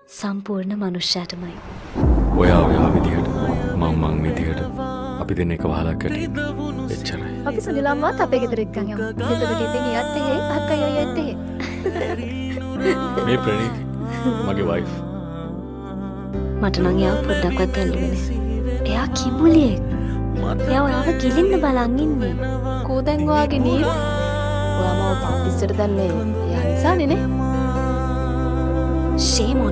සම්පූර්ණ මනුෂ්‍යයාටමයි. ඔයා විදිහට මං විදිහට අපි දෙන්න එක වහලක් ගැට එච්චරයි. අපි සුනිලම්මාත් අපේ ගෙදර එක්කන් යමු. එතකොට ඉතින් ඊයත් එහෙ අක්කයි අයියත් එහෙ. මේ ප්‍රණීත් මගේ වයිෆ්. මට නම් එයාව පොඩ්ඩක්වත් ඇල්ලුවේ නෑ. එයා කිඹුලියෙක්. එයා ඔයාව ගිලින්න බලන් ඉන්නේ. කෝ දැන් ඔයාගේ නීව? ඔයාම පප්පිස්සට දැම්මේ යා නිසානේ නේ. Shame on